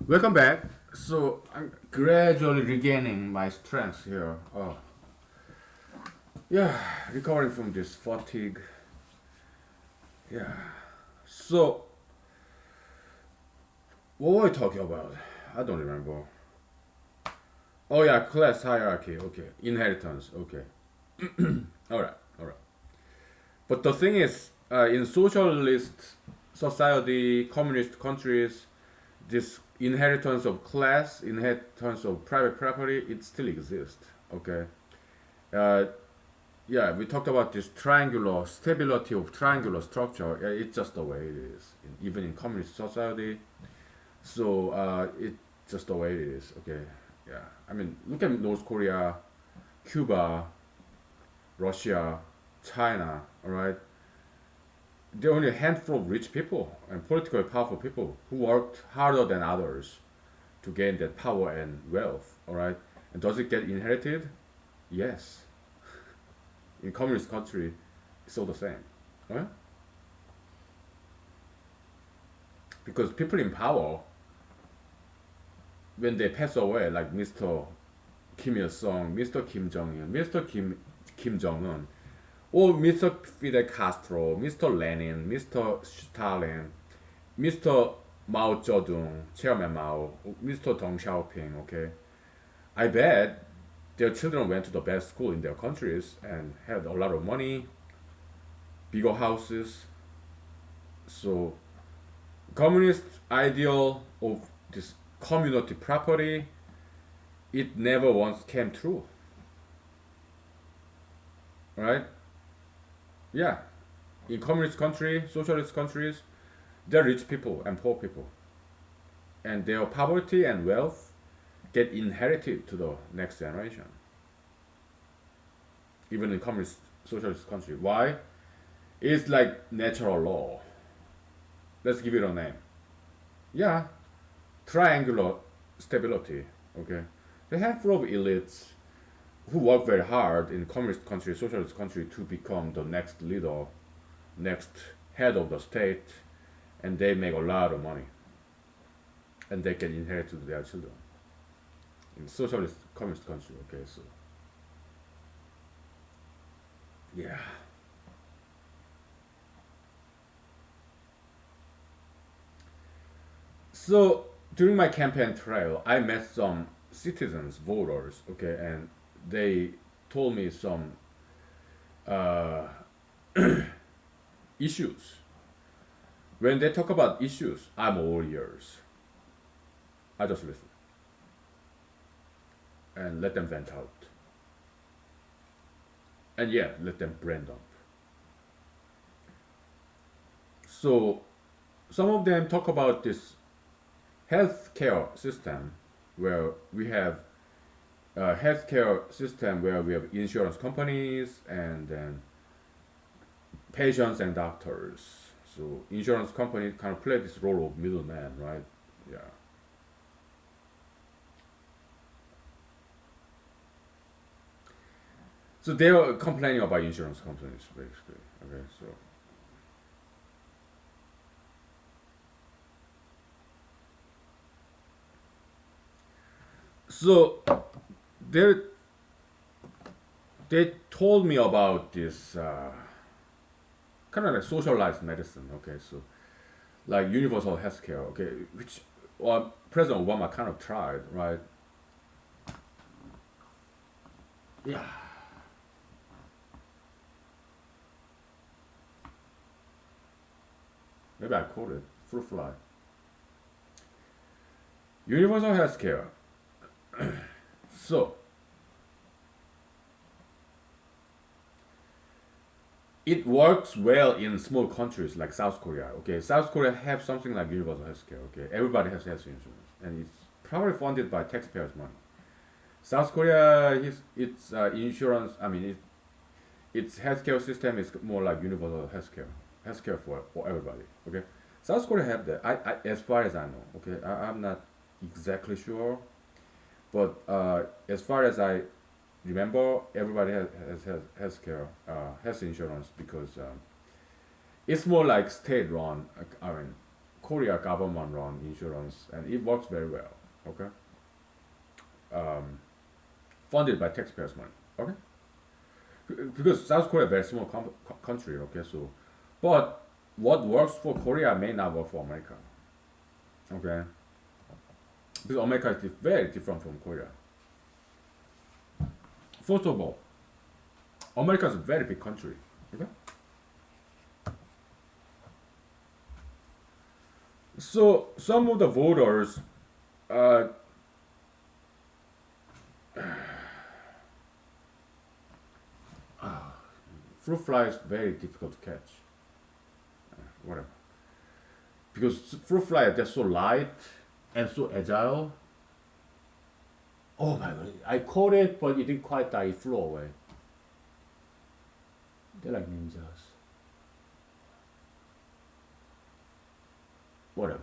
Welcome back. So I'm gradually regaining my strength here. Oh, yeah, recovering from this fatigue. Yeah. So what were we talking about? I don't remember. Oh yeah, class hierarchy. Okay, inheritance. Okay. All right. All right. But the thing is, in socialist society, communist countries, this inheritance of class, inheritance of private property, it still exists. Okay. Uh, yeah, we talked about this triangular stability of triangular structure. Yeah, it's just the way it is, even in communist society. So it's just the way it is. Okay, yeah. I mean, look at North Korea, Cuba, Russia, China. All right, there are only a handful of rich people and politically powerful people who worked harder than others to gain that power and wealth. All right, and does it get inherited? Yes. In communist country, it's all the same. Right? Because people in power, when they pass away, like Mr. Kim Il Sung, Mr. Kim Jong Il, Mr. Kim Jong Un, or Mr. Fidel Castro, Mr. Lenin, Mr. Stalin, Mr. Mao Zedong, Chairman Mao, Mr. Deng Xiaoping. Okay, I bet their children went to the best school in their countries and had a lot of money, bigger houses. So communist ideal of this community property, it never once came true, right? Yeah, in communist country, socialist countries, there are rich people and poor people, and their poverty and wealth get inherited to the next generation, even in communist socialist country. Why? It's like natural law. Let's give it a name. Yeah, triangular stability. Okay, the handful of elites who work very hard in communist country, socialist country to become the next leader, next head of the state, and they make a lot of money, and they can inherit to their children in socialist communist country. Okay, so yeah. So during my campaign trail, I met some citizens, voters. Okay, and they told me some uh, issues. When they talk about issues, I'm all ears. I just listen and let them vent out. And yeah, let them brand up. So some of them talk about this healthcare system where we have a healthcare system where we have insurance companies and then patients and doctors. So insurance companies kind of play this role of middleman, right? Yeah. So they are complaining about insurance companies basically. Okay, so they they told me about this kind of like socialized medicine. Okay, so like universal healthcare. Okay, which President Obama kind of tried, right? Yeah. Maybe I quoted fruit fly. Universal healthcare. So it works well in small countries like South Korea. Okay, South Korea have something like universal healthcare. Okay, everybody has health insurance, and it's probably funded by taxpayers' money. South Korea, its insurance. I mean, its healthcare system is more like universal healthcare for everybody. Okay, South Korea have that. As far as I know. Okay, I'm not exactly sure, but as far as I remember, everybody has healthcare, health insurance because it's more like state run. I mean, Korea government run insurance, and it works very well. Okay, funded by taxpayers' money. Okay, because South Korea is a very small country. Okay, so but what works for Korea may not work for America. Okay, because America is very different from Korea. First of all, America is a very big country. Okay, so some of the voters, uh, fruit fly is very difficult to catch. Whatever, because fruit fly they're so light and so agile. Oh my god! I caught it, but it didn't quite die. It flew away. They're like ninjas. Whatever.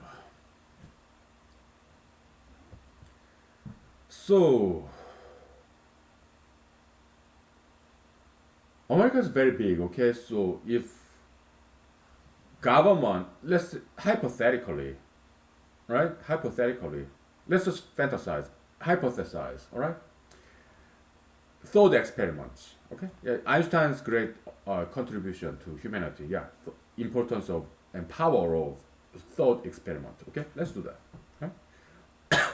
So America is very big. Okay, so if government, let's hypothetically, right? Hypothetically, let's just fantasize, hypothesize. All right. Thought experiments. Okay. Yeah, Einstein's great contribution to humanity. Yeah. Importance of and power of thought experiment. Okay. Let's do that. Huh?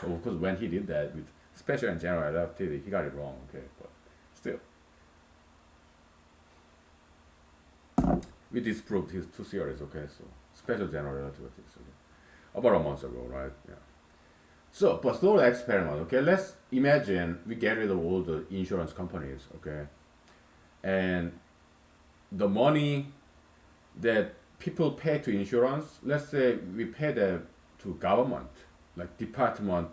Of course, when he did that with special and general relativity, he got it wrong. Okay, but still, we disproved his two theories. Okay, so special general relativity. Okay. About a month ago, right? Yeah. So, but thought experiment. Okay, let's imagine we get rid of all the insurance companies. Okay, and the money that people pay to insurance, let's say we pay that to government, like Department,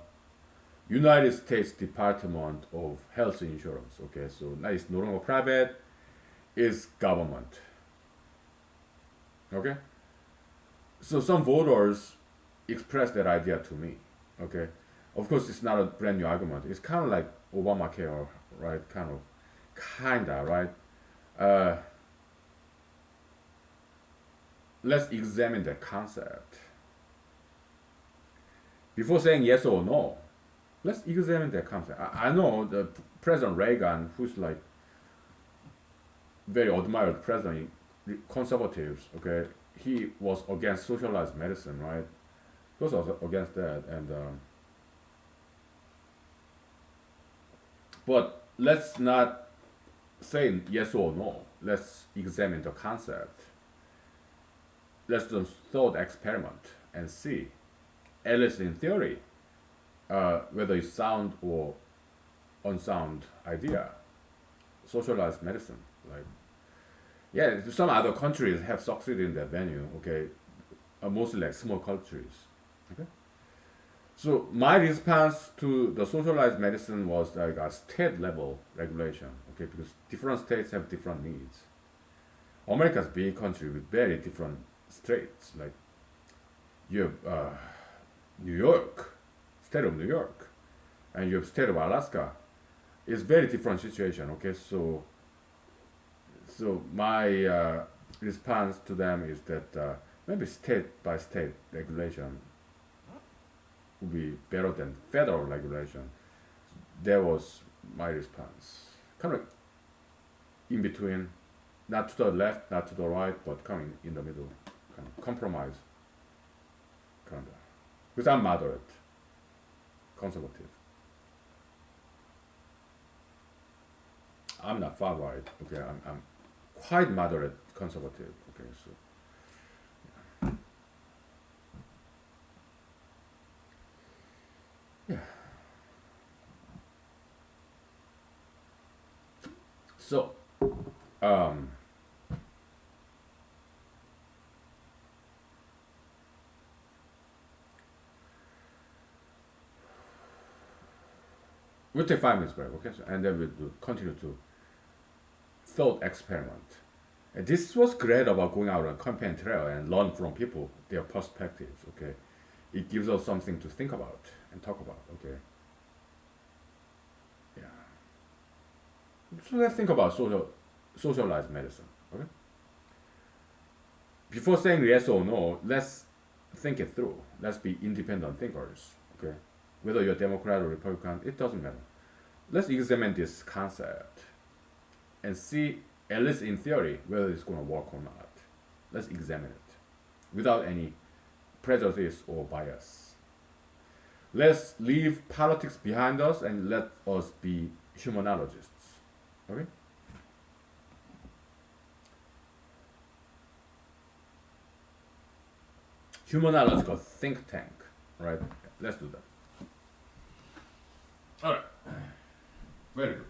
United States Department of Health Insurance. Okay, so now it's no longer private, it's government. Okay, so some voters expressed that idea to me. Okay, of course it's not a brand new argument. It's kind of like Obamacare, right? Kinda, right? Uh, let's examine the concept before saying yes or no. Let's examine the concept. I know the President Reagan, who's like very admired president, conservatives. Okay, he was against socialized medicine, right? He was also against that, and but let's not say yes or no. Let's examine the concept. Let's do a thought experiment and see, at least in theory, whether it's sound or unsound idea. Socialized medicine, like yeah, some other countries have succeeded in that venue. Okay, mostly like small countries. Okay, so my response to the socialized medicine was like a state level regulation. Okay, because different states have different needs. America's big country with very different states. Like you have New York, state of New York, and you have state of Alaska. It's very different situation. Okay, so my response to them is that maybe state by state regulation would be better than federal regulation. That was my response. Kind of in between, not to the left, not to the right, but coming in the middle, kind of compromise, kind of. Because I'm moderate, conservative. I'm not far right. Okay, I'm quite moderate, conservative. Okay, so yeah. So, um, we'll take 5 minutes break, okay? So, and then we'll continue to thought experiment. And this was great about going out on campaign trail and learn from people, their perspectives, okay? It gives us something to think about and talk about, okay? Yeah. So let's think about socialized medicine, okay? Before saying yes or no, let's think it through. Let's be independent thinkers. Okay, whether you're Democrat or Republican, it doesn't matter. Let's examine this concept and see, at least in theory, whether it's going to work or not. Let's examine it without any prejudice or bias. Let's leave politics behind us and let us be humanologists. Okay? Humanological think tank. Right? Let's do that. Alright. Very good.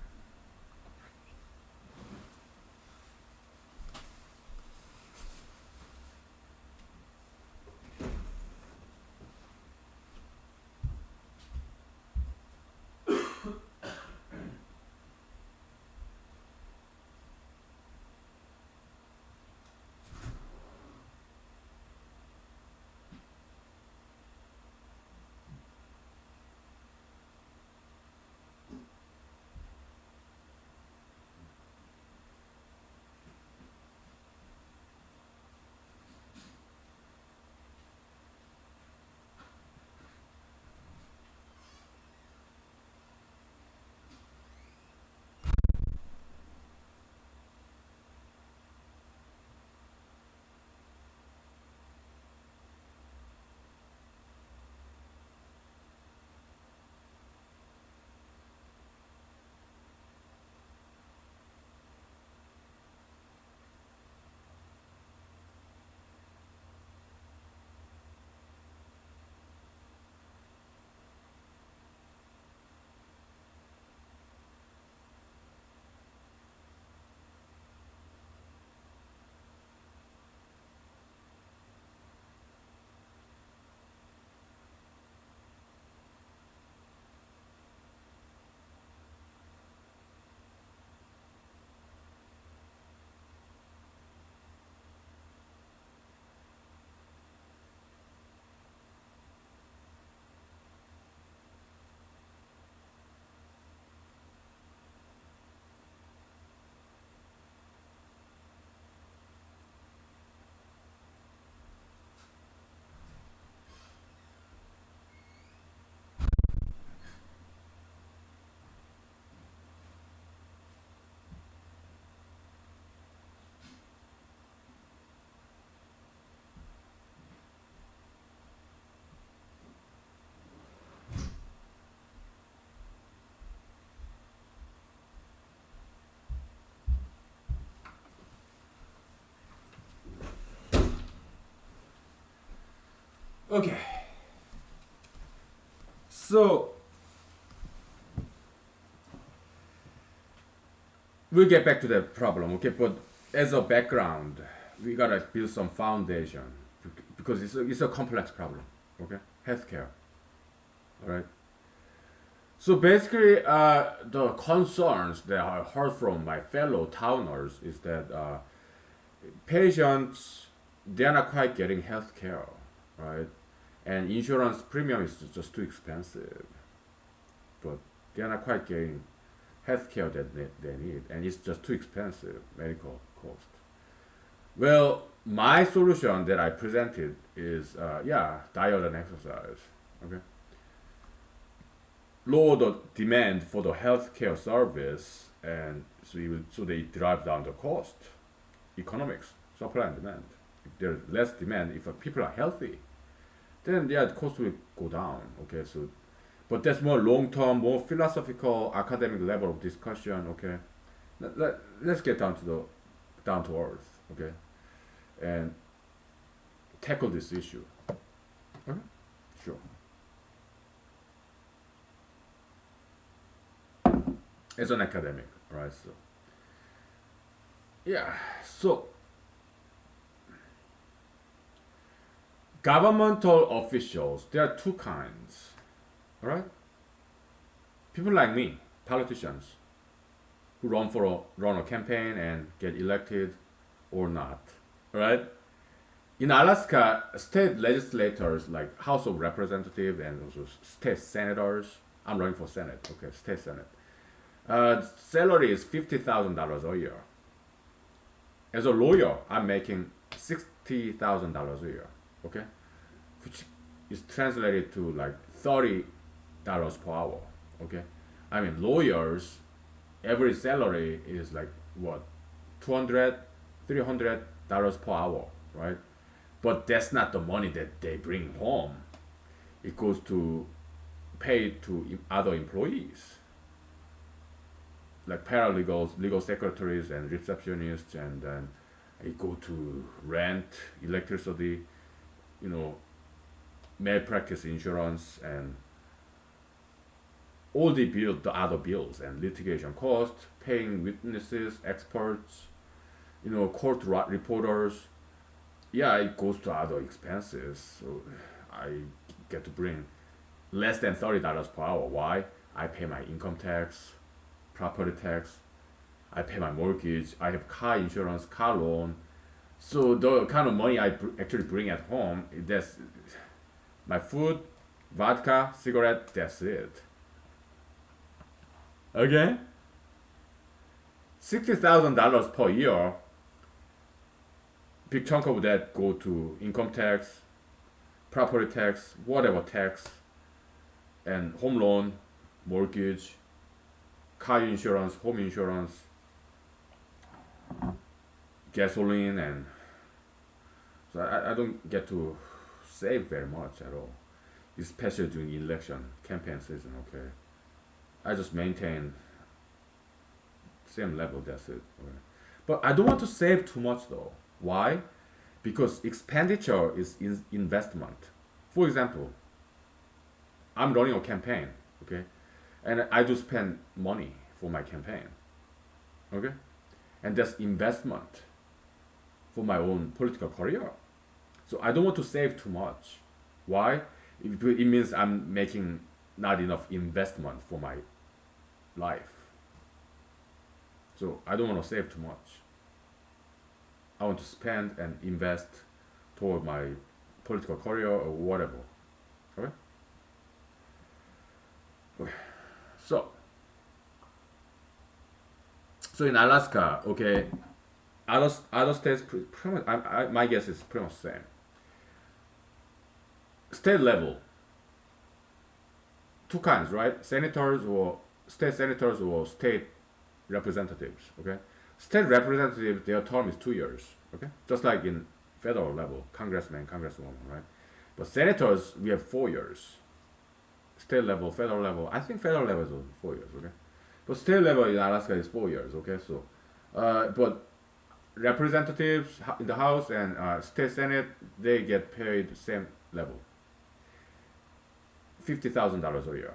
Okay. So we'll get back to the problem, okay? But as a background, we gotta build some foundation because it's a complex problem, okay? Healthcare, all right? So basically, the concerns that I heard from my fellow towners is that patients, they're not quite getting healthcare, right? And insurance premium is just too expensive, but they're not quite getting healthcare that they need, and it's just too expensive medical cost. Well, my solution that I presented is yeah, diet and exercise. Okay, lower the demand for the healthcare service, and so they drive down the cost. Economics, supply and demand. If there's less demand, if people are healthy, then yeah, the cost will go down. Okay, so but that's more long-term, more philosophical, academic level of discussion. Okay, let's get down to earth. Okay, and tackle this issue. Okay, sure. As an academic, right? So yeah, so governmental officials, there are two kinds. All right, people like me, politicians, who run a campaign and get elected or not. All right. In Alaska, state legislators like House of Representatives and also state senators. I'm running for Senate. Okay, state Senate. Salary is $50,000 a year. As a lawyer, I'm making $60,000 a year. Okay, which is translated to like $30 per hour. Okay, I mean lawyers, every salary is like what, 200, $300 per hour, right? But that's not the money that they bring home. It goes to pay to other employees, like paralegals, legal secretaries, and receptionists, and then it go to rent, electricity, you know, malpractice insurance, and all the other bills and litigation costs, paying witnesses, experts, court reporters. Yeah, it goes to other expenses. So I get to bring less than $30 per hour. Why? I pay my income tax, property tax, I pay my mortgage, I have car insurance, car loan. So the kind of money I actually bring at home, that's my food, vodka, cigarette, that's it. Okay? $60,000 per year, big chunk of that go to income tax, property tax, whatever tax, and home loan, mortgage, car insurance, home insurance, gasoline, and so I don't get to save very much at all, especially during election campaign season. Okay, I just maintain same level. That's it. Okay. But I don't want to save too much though. Why? Because expenditure is investment. For example, I'm running a campaign. Okay, and I do spend money for my campaign. Okay, and that's investment for my own political career. So I don't want to save too much. Why? It means I'm making not enough investment for my life. So I don't want to save too much. I want to spend and invest toward my political career or whatever. Okay? Okay. So, so in Alaska, okay, other states, pretty much, my guess is pretty much the same. State level, two kinds, right? Senators or state representatives. Okay, state representative, their term is 2 years. Okay, just like in federal level, congressman, congresswoman, right? But senators, we have 4 years. State level, federal level. I think federal level is also 4 years. Okay, but state level in Alaska is 4 years. Okay, so, but representatives in the House and state senate, they get paid same level, $50,000 a year,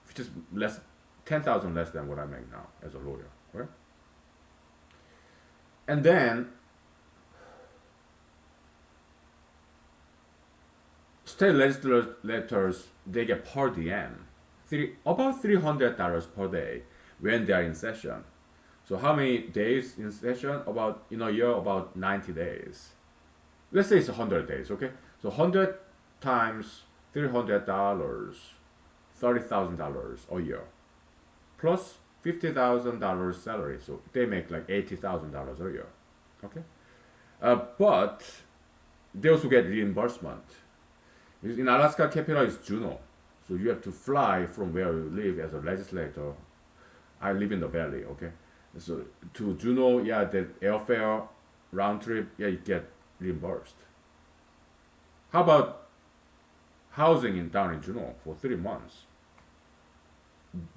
which is less, 10,000 less than what I make now as a lawyer, right? And then state legislators, they get per diem, about $300 per day when they are in session. So how many days in session? About in a year, about 90 days. Let's say it's 100 days, okay? So 100 times $300, $30,000 a year, plus $50,000 salary. So they make like $80,000 a year, okay? But they also get reimbursement. In Alaska, capital is Juneau, so you have to fly from where you live as a legislator. I live in the valley, okay? So to Juneau, yeah, the airfare round trip, yeah, you get reimbursed. How about housing down in Juneau for 3 months?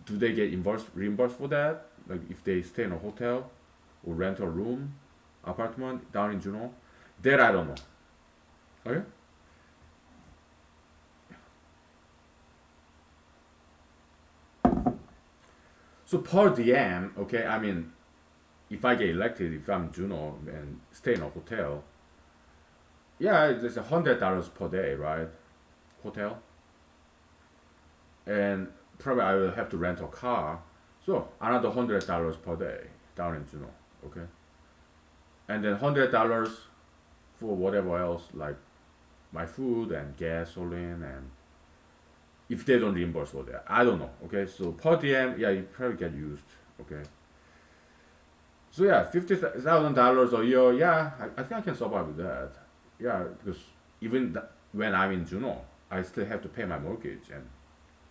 Do they get reimbursed for that? Like if they stay in a hotel or rent a room, apartment down in Juneau? That I don't know. Okay? So per diem, okay, I mean, if I get elected, if I'm Juno and stay in a hotel, yeah, it's $100 per day, right? Hotel. And probably I will have to rent a car. So another $100 per day down in Juno, okay? And then $100 for whatever else, like my food and gasoline, and if they don't reimburse for that, I don't know. Okay, so per diem, yeah, you probably get used. Okay, so yeah, $50,000 a year. Yeah, I think I can survive with that. Yeah, because even when I'm in Juneau, I still have to pay my mortgage and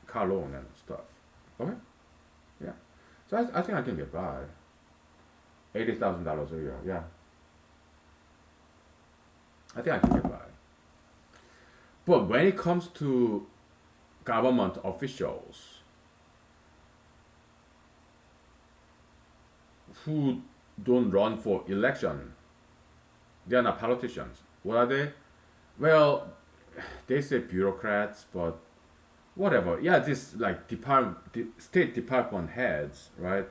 car loan and stuff. Okay, yeah. So I think I can get by. $80,000 a year. Yeah, I think I can get by. But when it comes to government officials who don't run for election, they are not politicians. What are they? Well, they say bureaucrats, but whatever. Yeah, this like state department heads, right?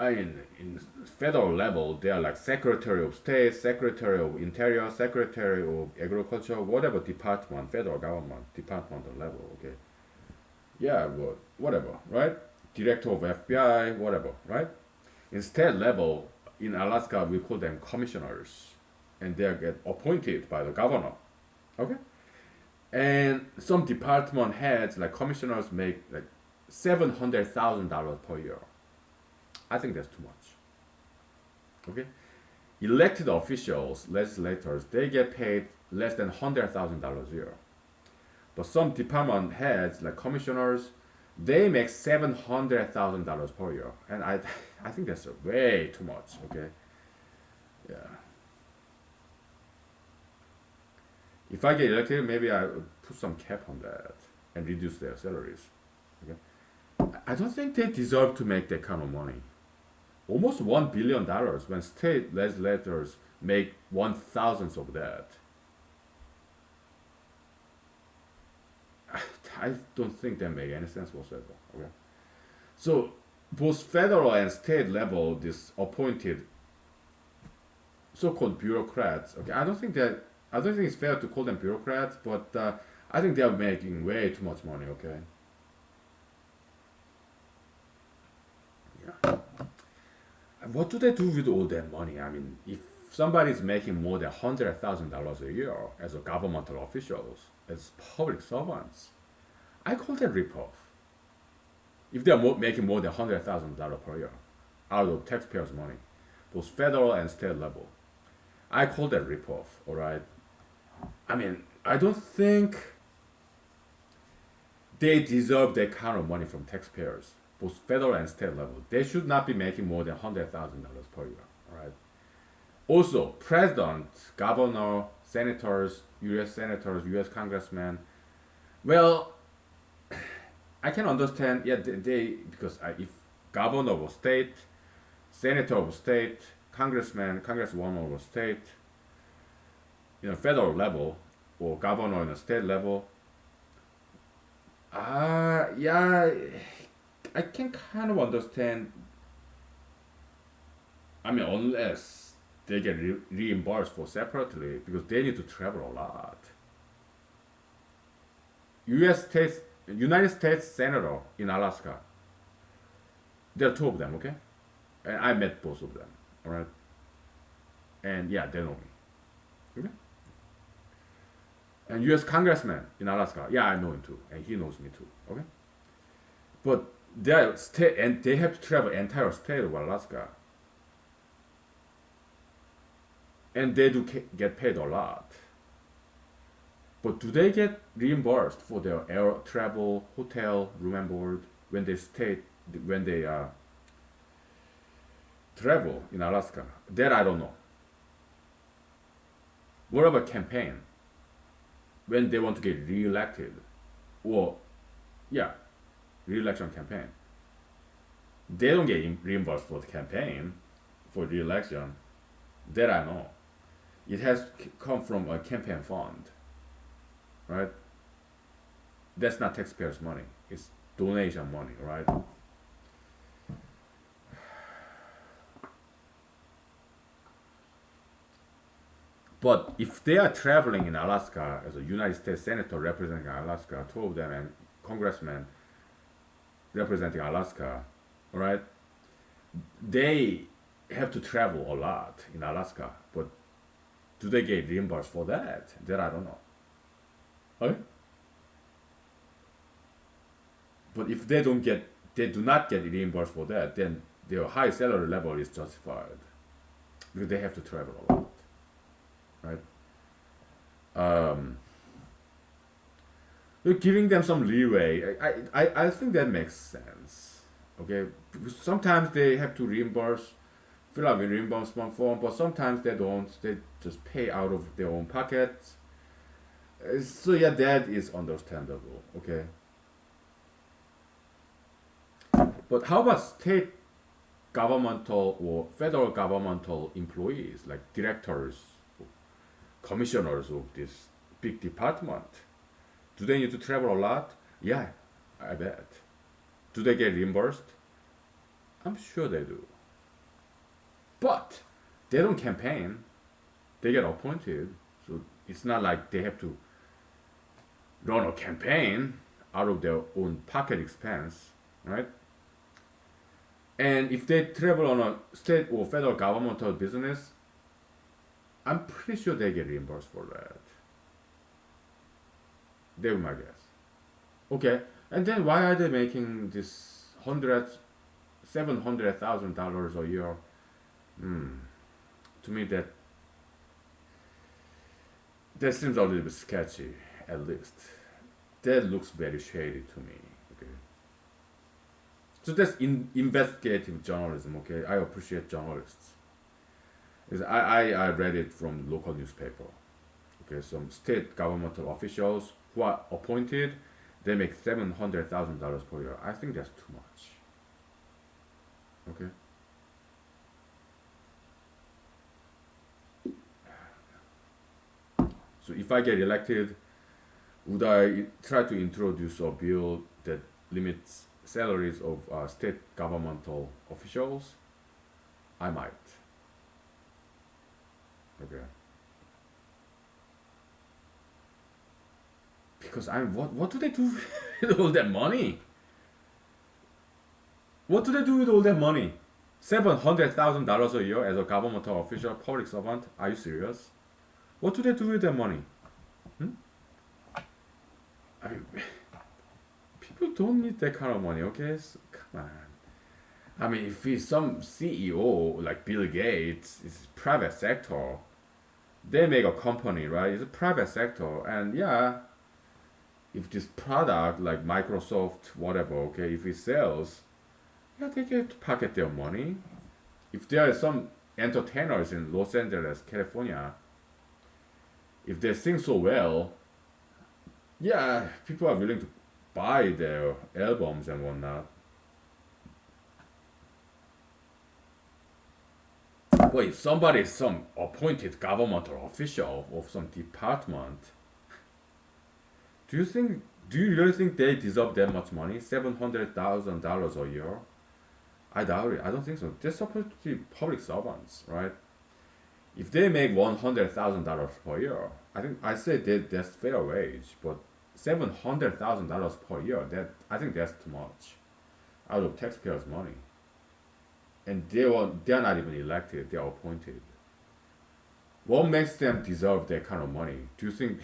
I mean, in federal level, they are like Secretary of State, Secretary of Interior, Secretary of Agriculture, whatever department, federal government, departmental level, okay? Yeah, well, whatever, right? Director of FBI, whatever, right? In state level, in Alaska, we call them commissioners, and they get appointed by the governor, okay? And some department heads, like commissioners, make like $700,000 per year. I think that's too much. Okay, elected officials, legislators, they get paid less than $100,000 a year. But some department heads, like commissioners, they make $700,000 per year, and I think that's way too much. Okay, yeah. If I get elected, maybe I would put some cap on that and reduce their salaries. Okay, I don't think they deserve to make that kind of money. Almost $1 billion when state legislators make 1,000th of that. I don't think that make any sense whatsoever. Okay, so both federal and state level, this appointed so-called bureaucrats. Okay, I don't think it's fair to call them bureaucrats, but I think they are making way too much money. Okay, yeah. What do they do with all that money? I mean, if somebody's making more than $100,000 a year as a governmental officials, as public servants, I call that ripoff. If they're making more than $100,000 per year out of taxpayers' money, both federal and state level, I call that ripoff. All right. I mean, I don't think they deserve that kind of money from taxpayers, both federal and state level. They should not be making more than $100,000 per year. All right. Also, president, governor, senators, U.S. senators, U.S. congressmen. Well, I can understand. Yeah, they because if governor of a state, senator of a state, congressman, congresswoman of a state, federal level, or governor in a state level. Yeah, I can kind of understand. I mean, unless they get reimbursed for separately because they need to travel a lot. United States Senator in Alaska. There are two of them, okay? And I met both of them, all right? And yeah, they know me, okay? And U.S. Congressman in Alaska, yeah, I know him too, and he knows me too, okay? But they have to travel entire state of Alaska, and they do get paid a lot. But do they get reimbursed for their air travel, hotel, room and board when they travel in Alaska? That I don't know. What about campaign? When they want to get re-elected, or yeah, re-election campaign, they don't get reimbursed for the campaign for re-election. That I know. It has come from a campaign fund, right? That's not taxpayers' money. It's donation money, right? But if they are traveling in Alaska as a United States Senator representing Alaska, two of them, and congressmen representing Alaska, all right, they have to travel a lot in Alaska. But do they get reimbursed for that? That I don't know. Okay? But if they do not get reimbursed for that, then their high salary level is justified because they have to travel a lot, right? Um, you're giving them some leeway. I think that makes sense. Okay, because sometimes they have to reimburse, fill out a reimbursement form, but sometimes they don't. They just pay out of their own pockets. So yeah, that is understandable. Okay, but how about state governmental or federal governmental employees like directors, commissioners of this big department? Do they need to travel a lot? Yeah, I bet. Do they get reimbursed? I'm sure they do. But they don't campaign. They get appointed. So it's not like they have to run a campaign out of their own pocket expense, right? And if they travel on a state or federal governmental business, I'm pretty sure they get reimbursed for that. They were my guess. Okay, and then why are they making this $700,000 a year? Hmm. To me, that seems a little bit sketchy. At least that looks very shady to me. Okay, so that's investigative journalism. Okay, I appreciate journalists. I read it from local newspaper. Okay, some state governmental officials who are appointed, they make $700,000 per year. I think that's too much. Okay. So if I get elected, would I try to introduce a bill that limits salaries of state governmental officials? I might. Okay. Because what do they do with all that money? What do they do with all that money? $700,000 a year as a governmental official, public servant? Are you serious? What do they do with that money? Hmm? I mean, people don't need that kind of money, okay? So, come on. I mean, if he's some CEO like Bill Gates, it's private sector. They make a company, right? It's a private sector, and yeah, if this product like Microsoft, whatever, okay, if it sells, yeah, they get to pocket their money. If there are some entertainers in Los Angeles, California, if they sing so well, yeah, people are willing to buy their albums and whatnot. But if somebody is some appointed governmental official of some department, do you think do you really think they deserve that much money? $700,000 a year? I doubt it. I don't think so. They're supposed to be public servants, right? If they make $100,000 per year, I think I say that's fair wage. But $700,000 per year, that I think that's too much out of taxpayers' money. And they're not even elected; they're appointed. What makes them deserve that kind of money? Do you think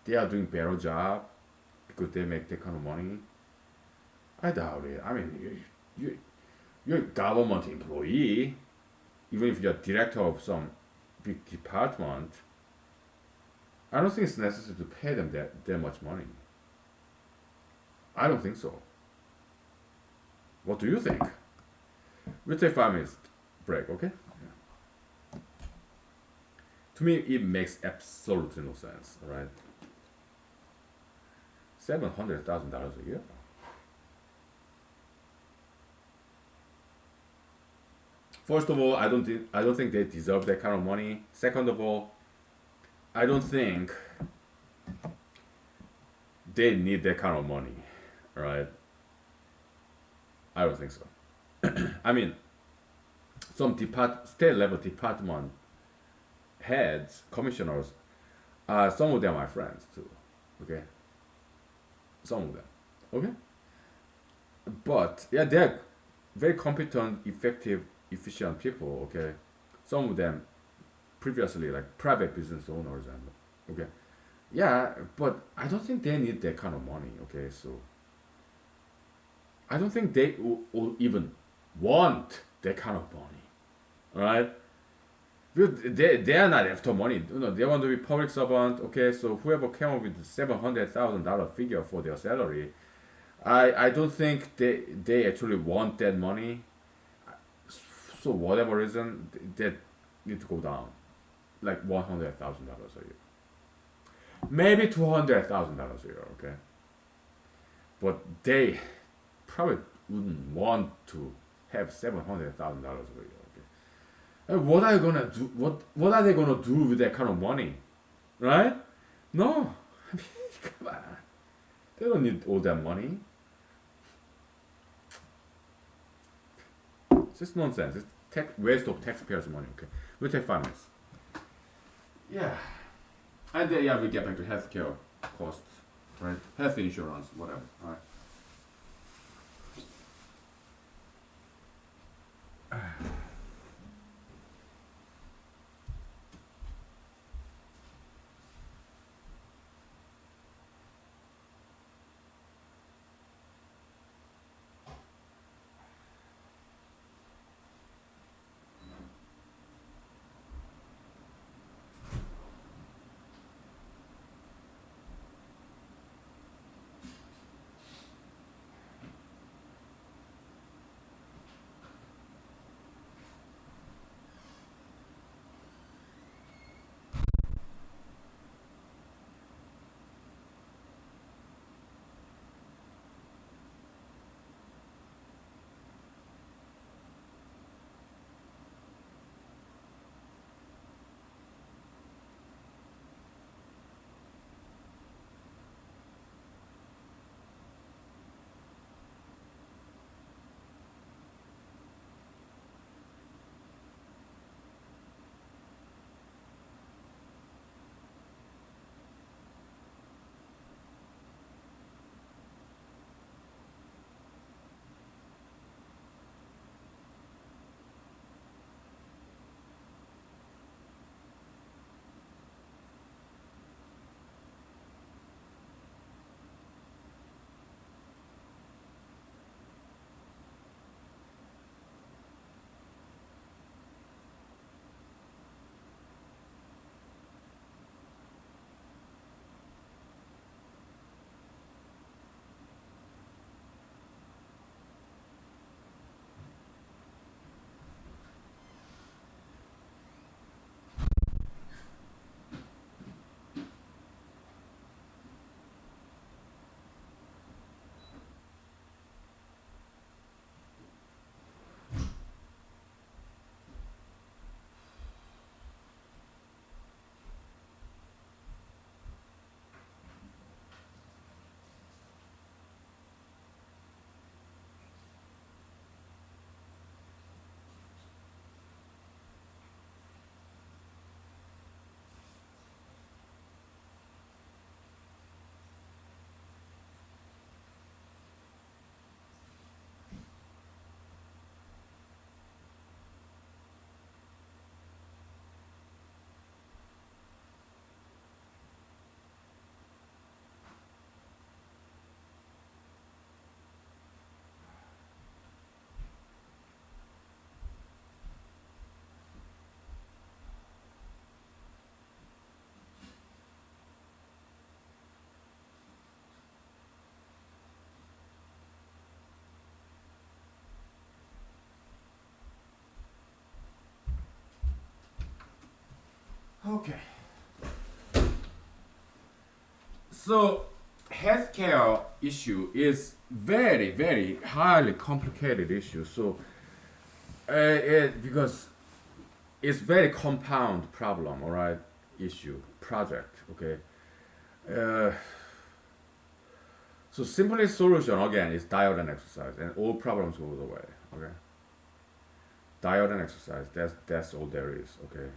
they are doing better job because they make that kind of money? I doubt it. I mean, you're a government employee, even if you're director of some big department. I don't think it's necessary to pay them that much money. I don't think so. What do you think? We'll take 5 minutes break, okay? To me, it makes absolutely no sense, right? $700,000 a year. First of all, I don't think they deserve that kind of money. Second of all, I don't think they need that kind of money, right? I don't think so. I mean, some state level department heads, commissioners, some of them are friends too. Okay, some of them. Okay, but yeah, they're very competent, effective, efficient people. Okay, some of them previously like private business owners and okay, yeah, but I don't think they need that kind of money. Okay, so I don't think they will even want that kind of money. All right, Because they are not after money. You know, they want to be public servant. Okay, so whoever came up with the $700,000 figure for their salary, I don't think they actually want that money. So whatever reason, that need to go down, like $100,000 a year, maybe $200,000 a year. Okay, but they probably wouldn't want to have $700,000 a year. Okay, and what are you gonna do? What are they gonna do with that kind of money, right? No, I mean, come on, they don't need all that money. It's just nonsense. It's waste of taxpayers' money. Okay, we'll take 5 minutes. Yeah, and then yeah, we get back to healthcare costs, right? Health insurance, whatever. All right. Okay. So healthcare issue is very very highly complicated issue. So because it's very compound problem. All right, issue project. Okay. Uh, so simply solution again is diet and exercise, and all problems go away. Okay. Diet and exercise. That's all there is. Okay.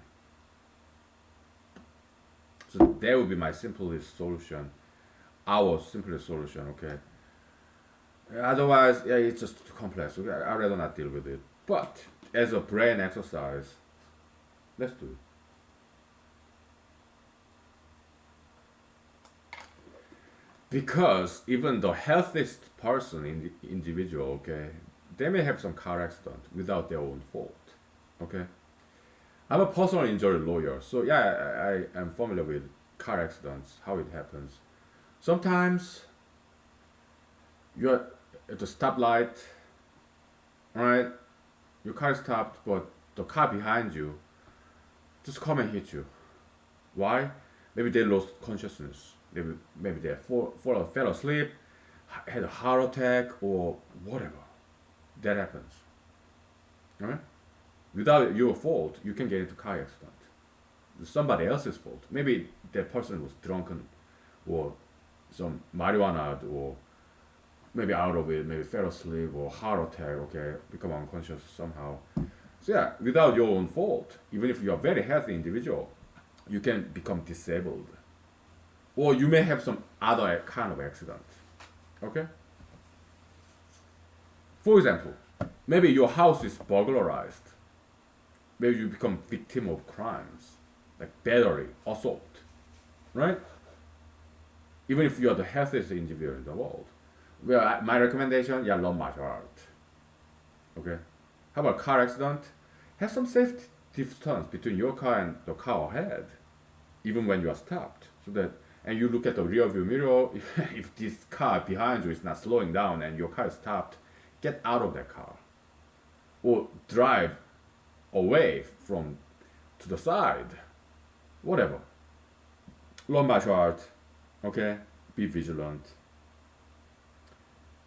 So that would be my simplest solution. Our simplest solution. Okay. Otherwise, yeah, it's just too complex. Okay, I'd rather not deal with it. But as a brain exercise, let's do it. Because even the healthiest person in the individual, okay, they may have some car accident without their own fault. Okay. I'm a personal injury lawyer, so yeah, I am familiar with car accidents, how it happens. Sometimes you're at the stoplight, right? Your car stopped, but the car behind you just come and hit you. Why? Maybe they lost consciousness. Maybe they fell asleep, had a heart attack, or whatever. That happens. Right? Without your fault, you can get into car accident. It's somebody else's fault. Maybe that person was drunken, or some marijuana, or maybe out of it, maybe fell asleep or heart attack. Okay, become unconscious somehow. So yeah, without your own fault, even if you are a very healthy individual, you can become disabled, or you may have some other kind of accident. Okay. For example, maybe your house is burglarized. Maybe you become victim of crimes like battery, assault, right? Even if you are the healthiest individual in the world. Well, my recommendation, yeah, learn martial art. Okay. How about car accident? Have some safety distance between your car and the car ahead, even when you are stopped, so that and you look at the rear view mirror. If this car behind you is not slowing down and your car is stopped, get out of that car or drive away from to the side, whatever. Learn martial art, okay? Be vigilant,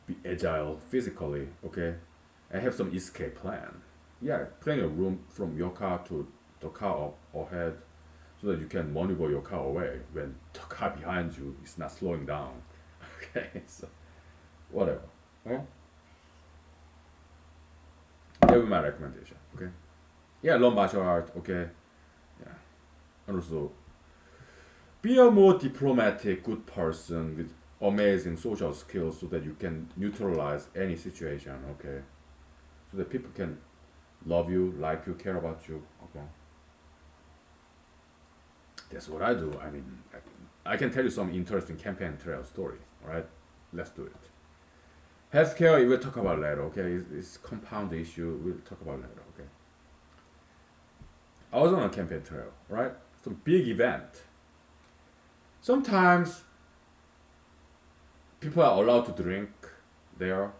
be agile physically, okay? And have some escape plan. Yeah, plenty of room from your car to the car ahead so that you can maneuver your car away when the car behind you is not slowing down. Okay, so whatever. Huh? That would be my recommendation, okay? Yeah, learn martial art, okay? Yeah. And also be a more diplomatic, good person with amazing social skills so that you can neutralize any situation, okay? So that people can love you, like you, care about you, okay? That's what I do. I mean, I can tell you some interesting campaign trail story, alright? Let's do it. Healthcare, we'll talk about later, okay? It's compound issue, we'll talk about later, okay? I was on a campaign trail, right? Some big event. Sometimes people are allowed to drink there,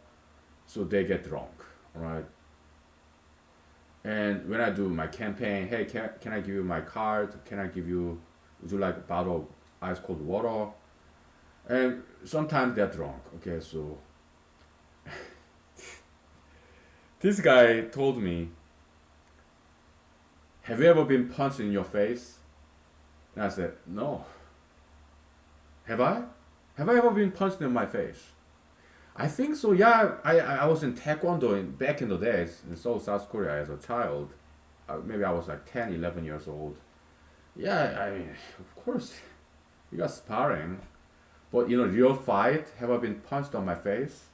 so they get drunk, right? And when I do my campaign, hey, can I give you my card? Can I give you, would you like a bottle of ice cold water? And sometimes they're drunk, okay? So this guy told me, have you ever been punched in your face? And I said, no. Have I? Have I ever been punched in my face? I think so. Yeah, I was in Taekwondo back in the days in Seoul, South Korea as a child. Maybe I was like 10, 11 years old. Yeah, I mean, of course, you got sparring. But real fight, have I been punched on my face?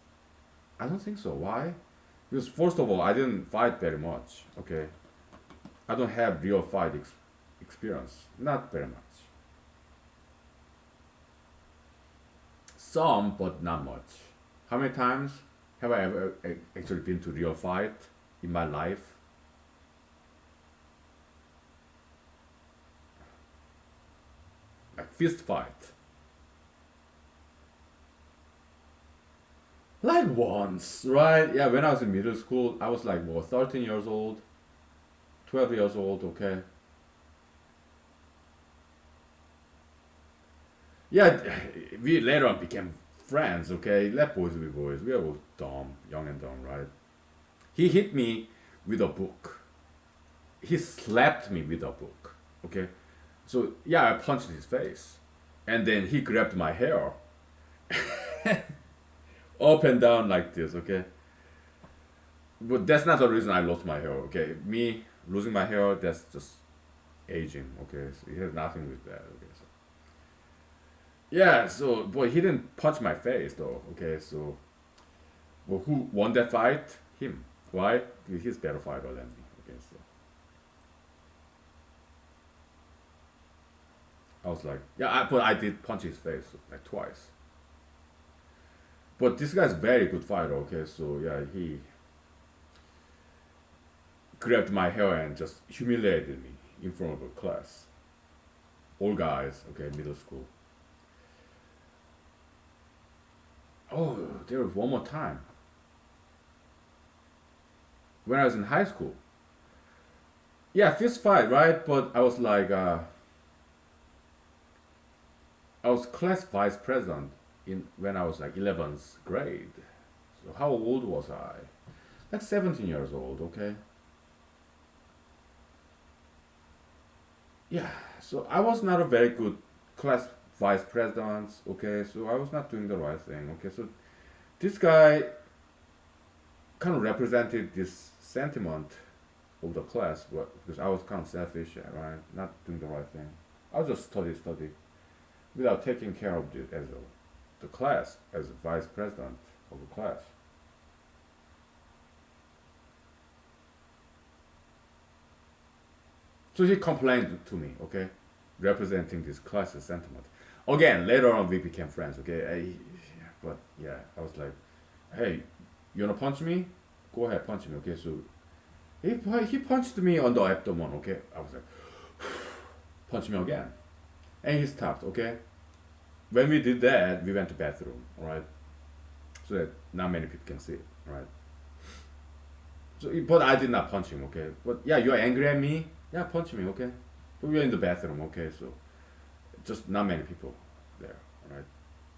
I don't think so. Why? Because first of all, I didn't fight very much. Okay, I don't have real fight experience. Not very much. Some, but not much. How many times have I ever actually been to real fight in my life? Like fist fight. Like once, right? Yeah, when I was in middle school, I was like, what, 13 years old, 12 years old, okay? Yeah, we later on became friends, okay? Let boys be boys. We are all dumb, young and dumb, right? He hit me with a book. He slapped me with a book, okay? So, yeah, I punched his face. And then he grabbed my hair up and down like this, okay? But that's not the reason I lost my hair, okay? Me losing my hair, that's just aging, okay? So it has nothing with that, okay? So, yeah, so, boy, he didn't punch my face though, okay? So, well, who won that fight? Him. Why? Because he's better fighter than me, okay? So, I was like, yeah, but I did punch his face like twice. But this guy's very good fighter, okay? So, yeah, he grabbed my hair and just humiliated me. in front of a class, all guys, okay, middle school. Oh, there was one more time when I was in high school. Yeah, fist fight, right? But I was like, I was class vice president in when I was like 11th grade. So how old was I? Like 17 years old, okay? Yeah, so I was not a very good class vice president, okay? So I was not doing the right thing, okay? So this guy kind of represented this sentiment of the class, but because I was kind of selfish, right? Not doing the right thing. I was just study, without taking care of the class as vice president of the class. So he complained to me, okay, representing this class's sentiment. Again, later on we became friends, okay. But yeah, I was like, hey, you wanna punch me? Go ahead, punch me, okay. So he punched me on the abdomen, okay. I was like, punch me again, and he stopped, okay. When we did that, we went to bathroom, right, so that not many people can see it, right. So, but I did not punch him, okay. But yeah, you're angry at me. Yeah, punch me, okay. But we're in the bathroom, okay. So just not many people there, right.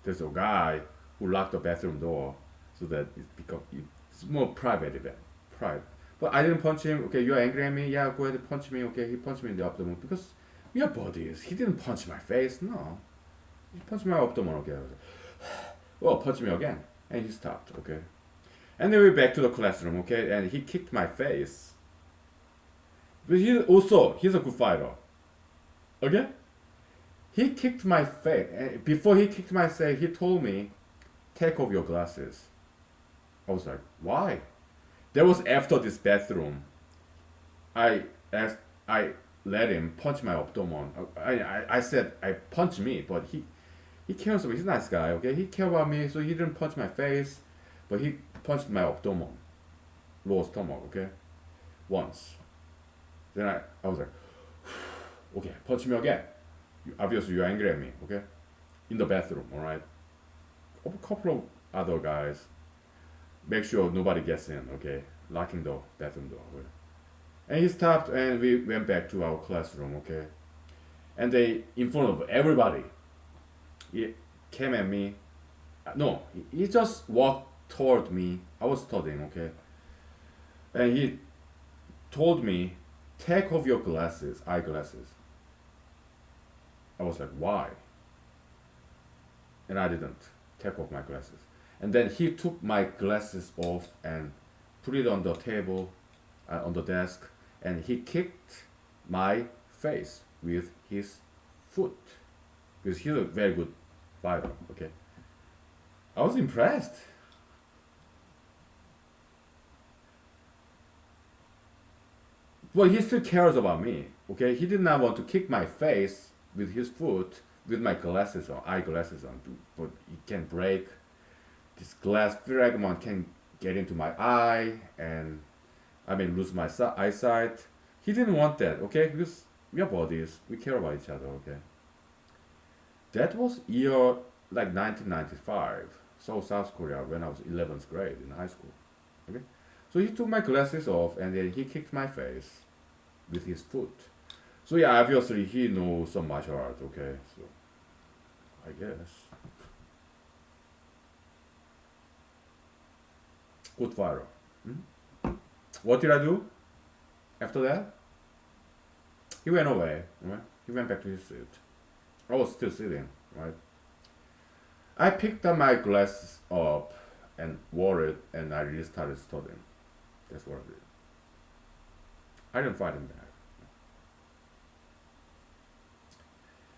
There's a guy who locked the bathroom door so that it's more private event, private. But I didn't punch him. Okay, you're angry at me. Yeah, go ahead and punch me. Okay, he punched me in the abdomen because we are buddies. He didn't punch my face. No, he punched my abdomen. Okay, I was like, well, punch me again, and he stopped. Okay, and then we back to the classroom. Okay, and he kicked my face. But he's a good fighter. Okay, he kicked my face. And before he kicked my face, he told me, "Take off your glasses." I was like, "Why?" That was after this bathroom. I asked, I let him punch my abdomen. I said, I punch me, but he cares about. He's a nice guy, okay? He cared about me, so he didn't punch my face, but he punched my abdomen, lower stomach, okay? Once. Then I was like, okay, punch me again. Obviously, you're angry at me, okay? In the bathroom, all right? A couple of other guys. Make sure nobody gets in, okay? Locking the bathroom door. Okay? And he stopped, and we went back to our classroom, okay? And they, in front of everybody, he came at me. No, he just walked toward me. I was studying, okay? And he told me, take off your glasses, eyeglasses. I was like, why? And I didn't take off my glasses. And then he took my glasses off and put it on the table, on the desk, and he kicked my face with his foot because he's a very good fighter. Okay, I was impressed. Well, he still cares about me. Okay, he did not want to kick my face with his foot with my glasses on, eyeglasses on, but it can break. This glass fragment can get into my eye, and I may lose my eyesight. He didn't want that, okay? Because we are buddies, we care about each other, okay? That was year like 1995, South Korea, when I was 11th grade in high school, okay? So he took my glasses off and then he kicked my face with his foot. So yeah, obviously he knows some martial art, okay? So I guess good fighter. Hmm? What did I do after that? He went away, right? He went back to his seat. I was still sitting, right? I picked up my glasses up and wore it, and I restarted studying. That's what I did. I didn't fight him back.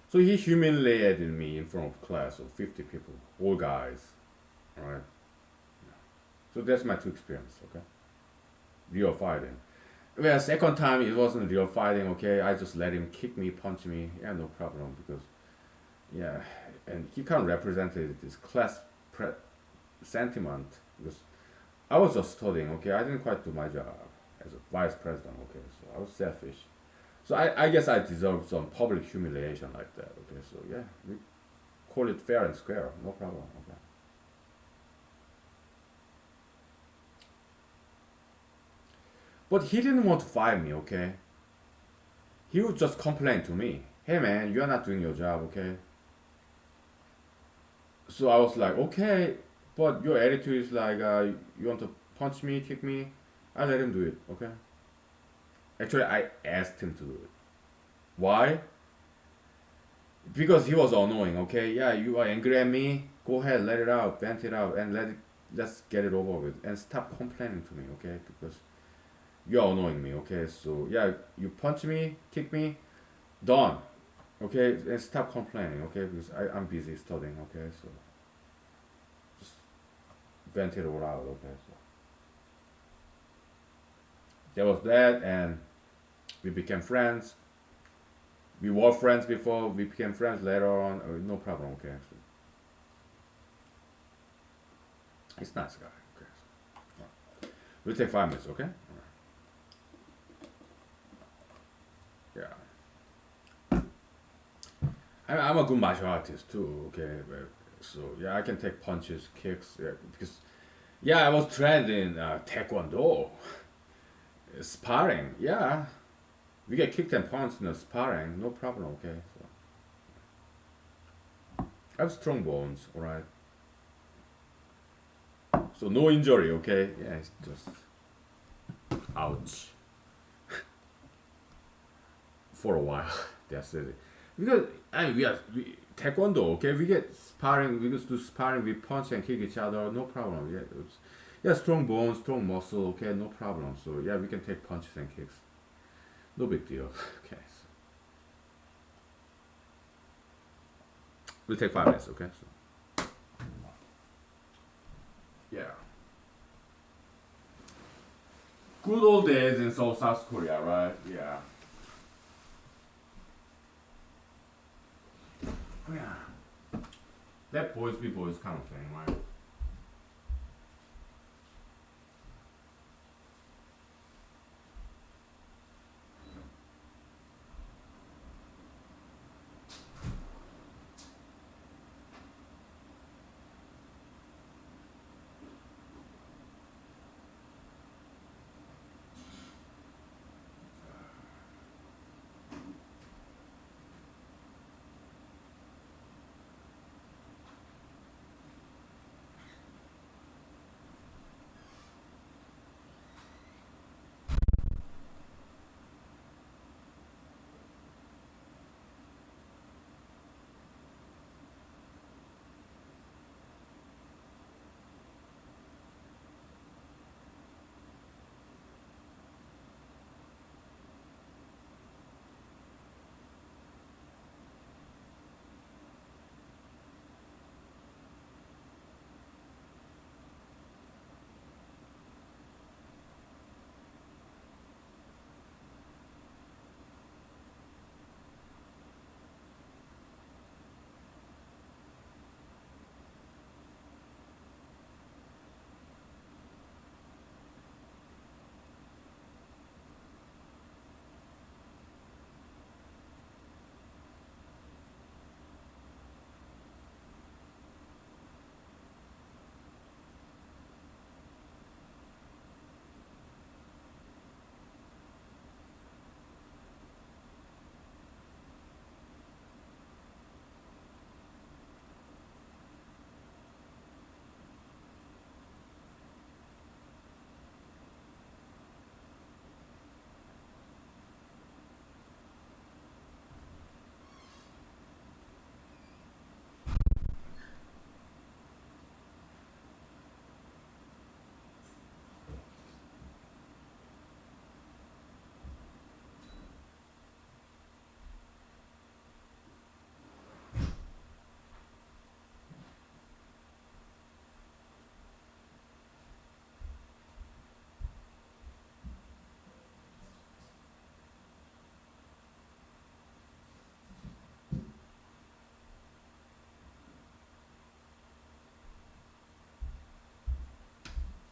So he humiliated me in front of class of 50 people, all guys, alright? So that's my two experience, okay? Real fighting. Well, second time it wasn't real fighting, okay? I just let him kick me, punch me, yeah, no problem, because, yeah, and he kind of represented this sentiment, because I was just studying, okay? I didn't quite do my job as a vice president, okay? So I was selfish. So I guess I deserve some public humiliation like that. Okay, so yeah, we call it fair and square. No problem. Okay. But he didn't want to fire me. Okay, he would just complain to me. Hey man, you're not doing your job. Okay. So I was like, okay, but your attitude is like, you want to punch me, kick me. I let him do it. Okay. Actually, I asked him to do it. Why? Because he was annoying. Okay. Yeah, you are angry at me. Go ahead, let it out, vent it out, and let's get it over with, and stop complaining to me. Okay. Because you're annoying me. Okay. So yeah, you punch me, kick me, done. Okay, and stop complaining. Okay, because I'm busy studying. Okay, so just vent it all out. Okay, so there was that, and we became friends. We were friends before. We became friends later on. No problem. Okay, so it's nice guy. Okay, so, we'll take 5 minutes. Okay. Yeah, I'm a good martial artist too. Okay, but, so yeah, I can take punches, kicks. Yeah, because yeah, I was trained in taekwondo, sparring. Yeah, we get kicked and punched in the sparring. No problem. Okay, so I have strong bones. All right. So no injury. Okay. Yeah, it's just ouch for a while. That's it. Because I mean, taekwondo. Okay, we get sparring. We just do sparring. We punch and kick each other. No problem. Yeah, yeah, strong bones, strong muscle. Okay, no problem. So yeah, we can take punches and kicks. No big deal. Okay, so we'll take 5 minutes. Okay. So yeah, good old days in South Korea, right? Yeah. Oh, yeah. That boys be boys kind of thing, right?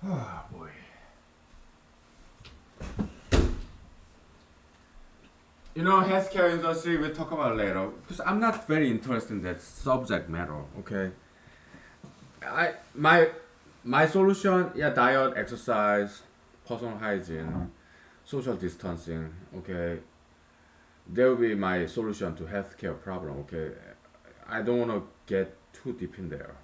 Oh boy. healthcare industry we'll talk about later because I'm not very interested in that subject matter. Okay, I my solution, yeah, diet, exercise, personal hygiene, social distancing. Okay, that will be my solution to healthcare problem. Okay, I don't want to get too deep in there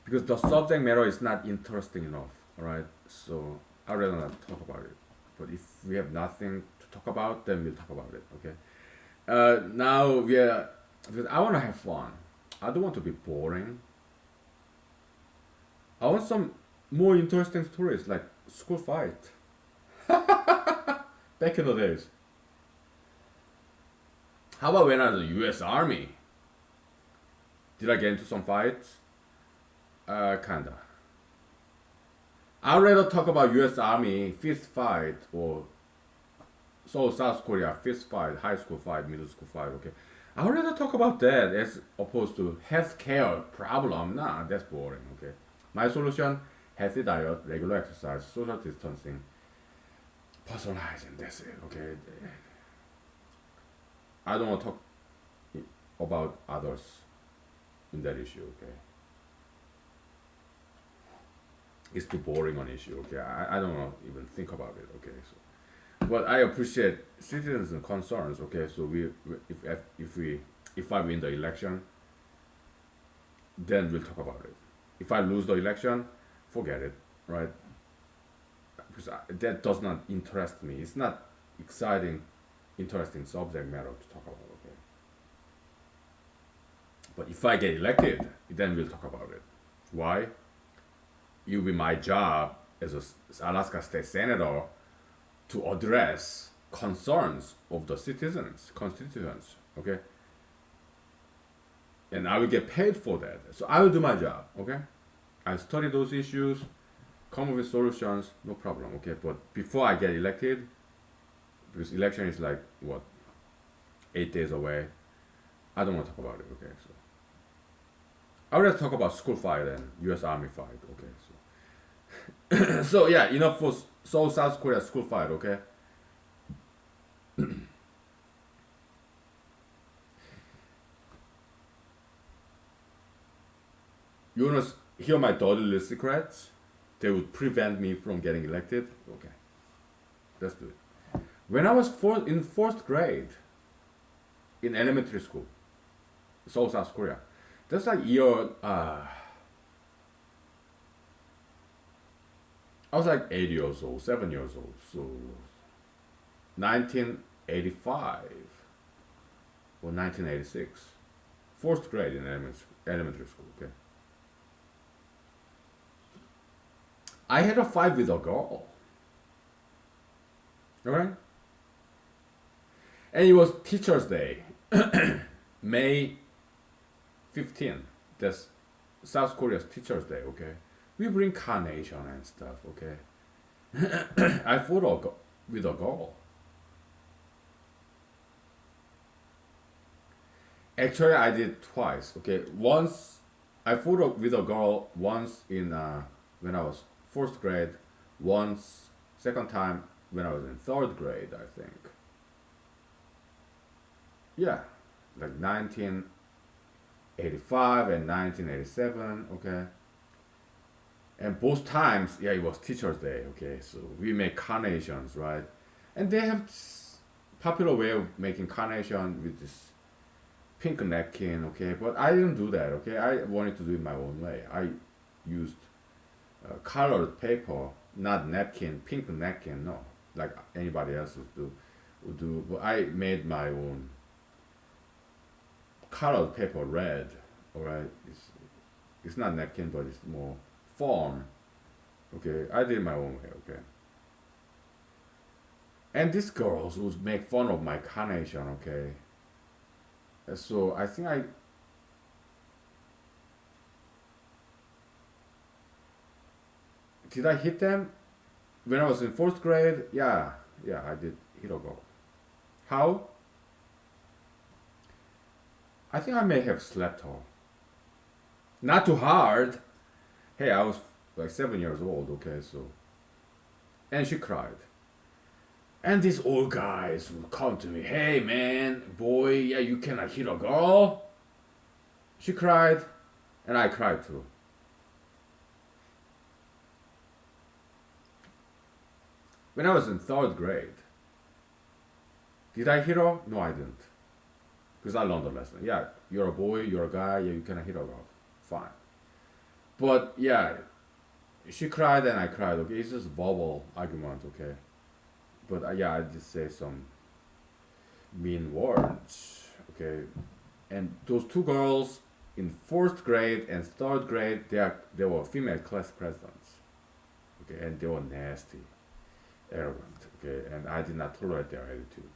because the subject matter is not interesting enough. All right, so I'd rather not talk about it. But if we have nothing to talk about, then we'll talk about it. Okay. Now we are because I want to have fun. I don't want to be boring. I want some more interesting stories like school fight back in the days. How about when I was in the U.S. Army? Did I get into some fights? Kinda. I'd rather talk about U.S. Army fist fight or South Korea fist fight, high school fight, middle school fight. Okay, I'd rather talk about that as opposed to healthcare problem. Nah, that's boring. Okay, my solution: healthy diet, regular exercise, social distancing, personalizing. That's it. Okay, I don't want to talk about others in that issue. Okay, it's too boring on issue. Okay, I don't want to even think about it. Okay, so but I appreciate citizens' concerns. Okay, so if I win the election, then we'll talk about it. If I lose the election, forget it, right? Because that does not interest me. It's not exciting, interesting subject matter to talk about. Okay, but if I get elected, then we'll talk about it. Why? It will be my job as a Alaska State Senator to address concerns of the citizens, constituents. Okay, and I will get paid for that. So I will do my job. Okay, I study those issues, come up with solutions, no problem. Okay, but before I get elected, because election is like what, 8 days away, I don't want to talk about it. Okay, so I would rather talk about school fight and U.S. Army fight. Okay, so so yeah, enough for Seoul, South Korea school fight. Okay. You wanna hear my dirty little secrets? They would prevent me from getting elected. Okay, let's do it. When I was in fourth grade in elementary school, Seoul, South Korea, that's like year. I was like 8 years old, 7 years old, so 1985 or 1986, fourth grade in elementary school. Okay, I had a fight with a girl. Alright? And it was Teacher's Day, May 15th. That's South Korea's Teacher's Day, okay? We bring carnation and stuff, okay? I fought with a girl. Actually, I did twice, okay? Once, I fought with a girl once when I was fourth grade, once, second time when I was in third grade, I think. Yeah, like 1985 and 1987, okay? And both times, yeah, it was Teacher's Day, okay? So we make carnations, right? And they have this popular way of making carnation with this pink napkin, okay? But I didn't do that, okay? I wanted to do it my own way. I used colored paper, not napkin, pink napkin, no, like anybody else would do. But I made my own colored paper red. All right, it's not napkin, but it's more form. Okay, I did my own way. Okay, and these girls would make fun of my carnation. Okay, so I think I did I hit them when I was in fourth grade. Yeah, I did hit a girl. How? I think I may have slapped her. Not too hard. Hey, I was like 7 years old, okay, so. And she cried. And these old guys would come to me, hey man, boy, yeah, you cannot hit a girl. She cried, and I cried too. When I was in third grade, did I hit her? No, I didn't. Because I learned the lesson. Yeah, you're a boy, you're a guy, yeah, you cannot hit a girl. Fine. But yeah, she cried and I cried, okay? It's just verbal argument, okay? But yeah, I just say some mean words, okay? And those two girls in fourth grade and third grade, they were female class presidents, okay? And they were nasty, arrogant, okay? And I did not tolerate their attitude.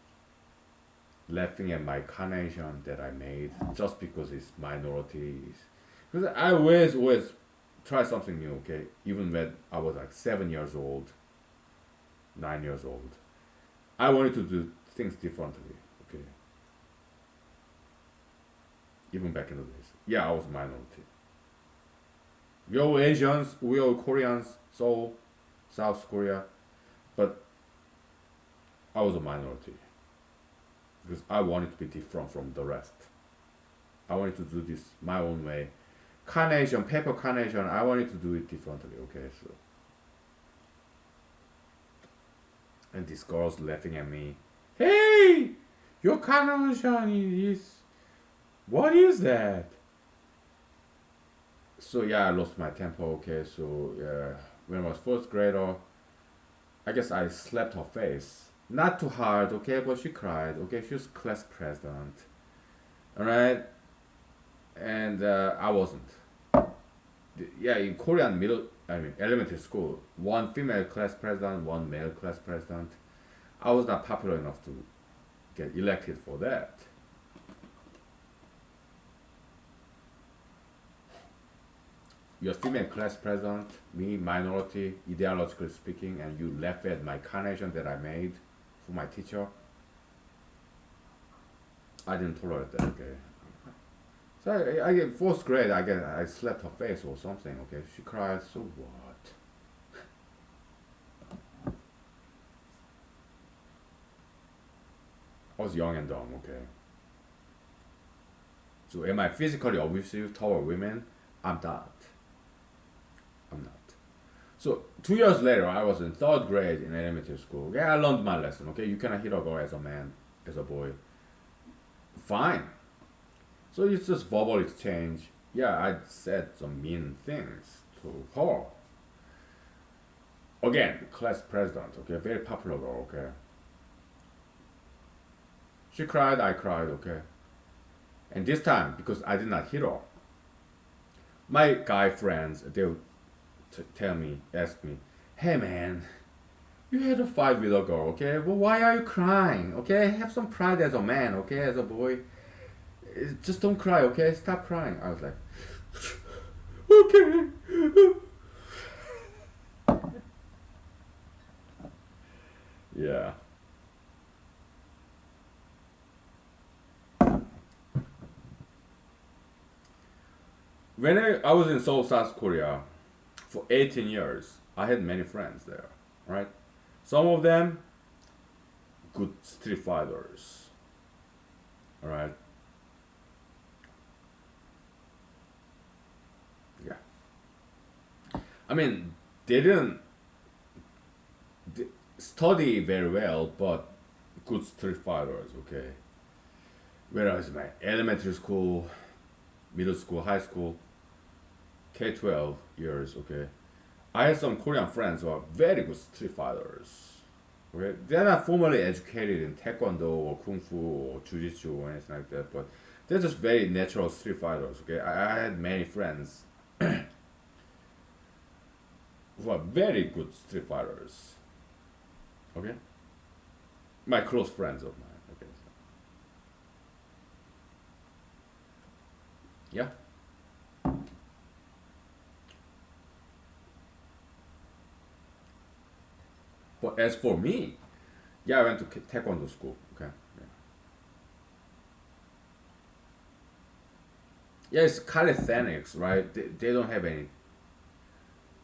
Laughing at my carnation that I made just because it's minorities. Because I always try something new, okay? Even when I was like 7 years old, 9 years old, I wanted to do things differently, okay? Even back in the days. Yeah, I was a minority. We all Asians, we all Koreans, Seoul, South Korea, but I was a minority because I wanted to be different from the rest. I wanted to do this my own way. Carnation, paper carnation, I wanted to do it differently, okay? So, and these girls laughing at me. Hey, your carnation is, what is that? So yeah, I lost my temper, okay? So yeah, when I was fourth grader, I guess I slapped her face. Not too hard, okay? But she cried, okay? She was class president, alright? And I wasn't. Yeah, in Korean elementary school, one female class president, one male class president. I was not popular enough to get elected for that. You're female class president, me minority, ideologically speaking, and you laugh at my carnation that I made for my teacher. I didn't tolerate that. Okay. So I get fourth grade. I slapped her face or something. Okay. She cried. So what? I was young and dumb. Okay. So am I physically abusive toward women? I'm not. I'm not. So 2 years later, I was in third grade in elementary school. Yeah, I learned my lesson. Okay, you cannot hit a girl as a man, as a boy. Fine. So it's just verbal exchange. Yeah, I said some mean things to her. Again, class president. Okay, very popular girl. Okay. She cried. I cried. Okay. And this time, because I did not hit her, my guy friends they would tell me, ask me, "Hey man, you had a fight with a girl, okay? But why are you crying? Okay, have some pride as a man, okay, as a boy. Just don't cry, okay? Stop crying." I was like, okay. Yeah. When I was in Seoul, South Korea, for 18 years, I had many friends there, right? Some of them good street fighters, all right? Yeah. I mean, they didn't study very well, but good street fighters, okay? Whereas my elementary school, middle school, high school, K-12 years, okay? I had some Korean friends who are very good street fighters. Okay? They're not formally educated in Taekwondo or Kung Fu or Jiu-Jitsu or anything like that, but they're just very natural street fighters, okay? I had many friends who are very good street fighters, okay? My close friends of mine, okay? So, yeah. But as for me, yeah, I went to Taekwondo school, okay? Yeah, yeah, it's calisthenics, right? They don't have any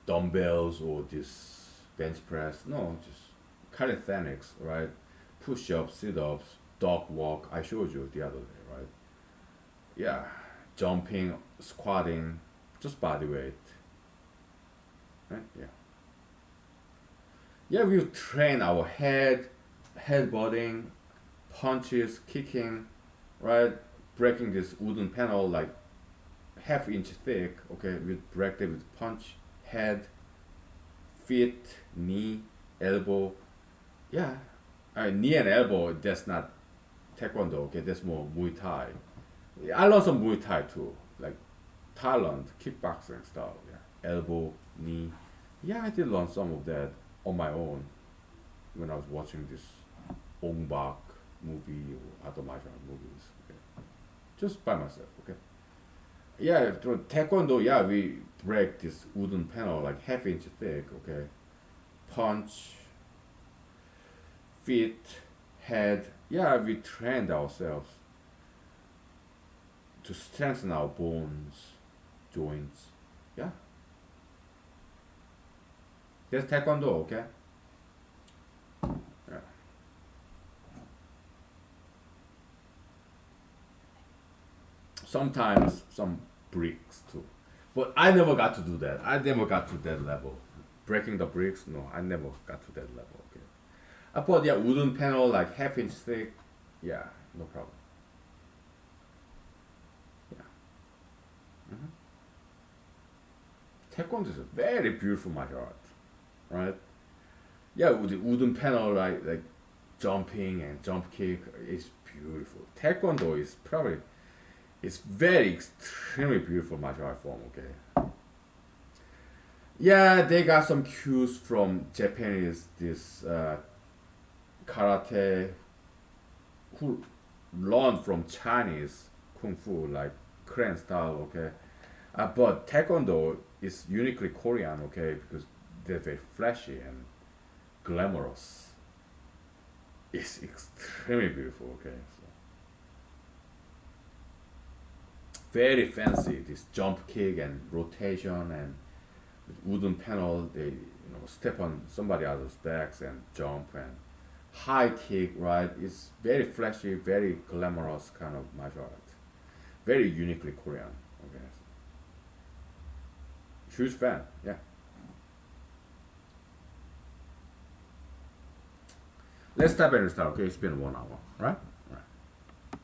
dumbbells or this bench press. No, just calisthenics, right? Push-ups, sit-ups, dog walk. I showed you the other day, right? Yeah, jumping, squatting, just body weight, right? Yeah. Yeah, we train our headbutting, punches, kicking, right? Breaking this wooden panel like half-inch thick. Okay, we break it with punch, head, feet, knee, elbow. Yeah, knee and elbow. That's not taekwondo. Okay, that's more Muay Thai. I learned some Muay Thai too, like Thailand kickboxing style. Yeah, elbow, knee. Yeah, I did learn some of that on my own when I was watching this Ong Bak movie or other martial art movies. Okay, just by myself. Okay. Yeah, through taekwondo. Yeah, we break this wooden panel like half-inch thick. Okay, punch, feet, head. Yeah, we trained ourselves to strengthen our bones, joints. Yeah, that's taekwondo. Okay. Yeah. Sometimes some bricks too, but I never got to do that. I never got to that level. Breaking the bricks, no, I never got to that level. Okay. I bought yeah wooden panel like half-inch thick. Yeah, no problem. Yeah. hmm Taekwondo is a very beautiful martial art, right? Yeah, with the wooden panel, like jumping and jump kick is beautiful. Taekwondo is probably it's very extremely beautiful martial art form. Okay. Yeah, they got some cues from Japanese this karate who learned from Chinese kung fu like Korean style. Okay, but Taekwondo is uniquely Korean. Okay, because they're very flashy and glamorous. It's extremely beautiful. Okay, so very fancy. This jump kick and rotation and wooden panel. They step on somebody else's backs and jump and high kick. Right, it's very flashy, very glamorous kind of martial art. Very uniquely Korean. Okay, so huge fan. Yeah. Let's stop and restart. Okay, it's been 1 hour. Right.